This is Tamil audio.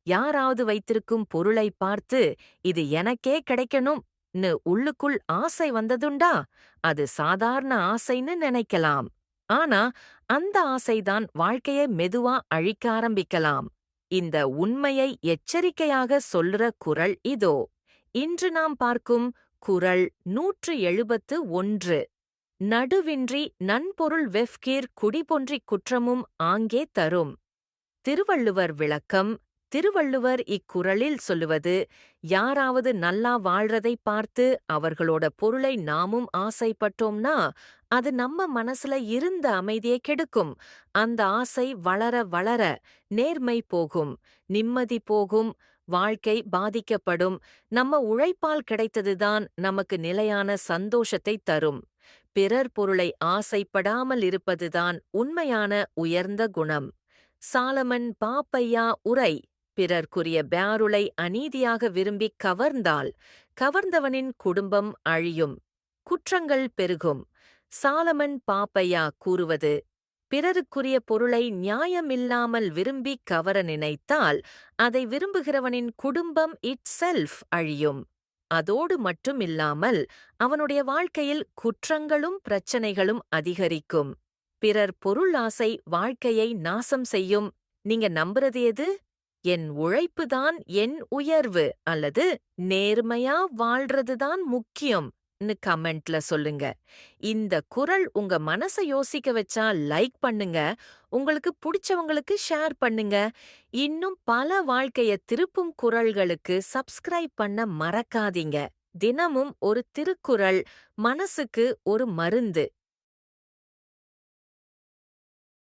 யாராவது வைத்திருக்கும் பொருளை பார்த்து இது எனக்கே கிடைக்கணும்னு உள்ளுக்குள் ஆசை வந்ததுண்டா? அது சாதாரண ஆசைன்னு நினைக்கலாம். ஆனா அந்த ஆசைதான் வாழ்க்கையை மெதுவா அழிக்க ஆரம்பிக்கலாம். இந்த உண்மையை எச்சரிக்கையாக சொல்ற குறள் இதோ. இன்று நாம் பார்க்கும் குறள் 171. நடுவின்றி நன்பொருள் வெஃப்கீர் குடிபொன்றிக் குற்றமும் ஆங்கே தரும். திருவள்ளுவர் விளக்கம். திருவள்ளுவர் இக்குறளில் சொல்லுவது, யாராவது நல்லா வாழ்றதை பார்த்து அவர்களோட பொருளை நாமும் ஆசைப்பட்டோம்னா அது நம்ம மனசுல இருந்த அமைதியை கெடுக்கும். அந்த ஆசை வளர வளர நேர்மை போகும், நிம்மதி போகும், வாழ்க்கை பாதிக்கப்படும். நம்ம உழைப்பால் கிடைத்ததுதான் நமக்கு நிலையான சந்தோஷத்தை தரும். பிறர் பொருளை ஆசைப்படாமல் இருப்பதுதான் உண்மையான உயர்ந்த குணம். சாலமன் பாப்பையா உரை. பிறர்க்குரிய பேருளை அநீதியாக விரும்பிக் கவர்ந்தால் கவர்ந்தவனின் குடும்பம் அழியும், குற்றங்கள் பெருகும். சாலமன் பாப்பையா கூறுவது, பிறருக்குரிய பொருளை நியாயமில்லாமல் விரும்பிக் கவர நினைத்தால் அதை விரும்புகிறவனின் குடும்பம் இட்செல்ஃப் அழியும். அதோடு மட்டுமில்லாமல் அவனுடைய வாழ்க்கையில் குற்றங்களும் பிரச்சனைகளும் அதிகரிக்கும். பிறர் பொருள் ஆசை வாழ்க்கையை நாசம் செய்யும். நீங்க நம்புறது எது? என் உழைப்புதான் என் உயர்வு அல்லது நேர்மையா வாழ்றதுதான் முக்கியம்னு கமெண்ட்ல சொல்லுங்க. இந்த குறள் உங்க மனசை யோசிக்க வச்சா லைக் பண்ணுங்க, உங்களுக்கு பிடிச்சவங்களுக்கு ஷேர் பண்ணுங்க. இன்னும் பல வாழ்க்கைய திருப்பும் குறள்களுக்கு சப்ஸ்கிரைப் பண்ண மறக்காதீங்க. தினமும் ஒரு திருக்குறள் மனசுக்கு ஒரு மருந்து.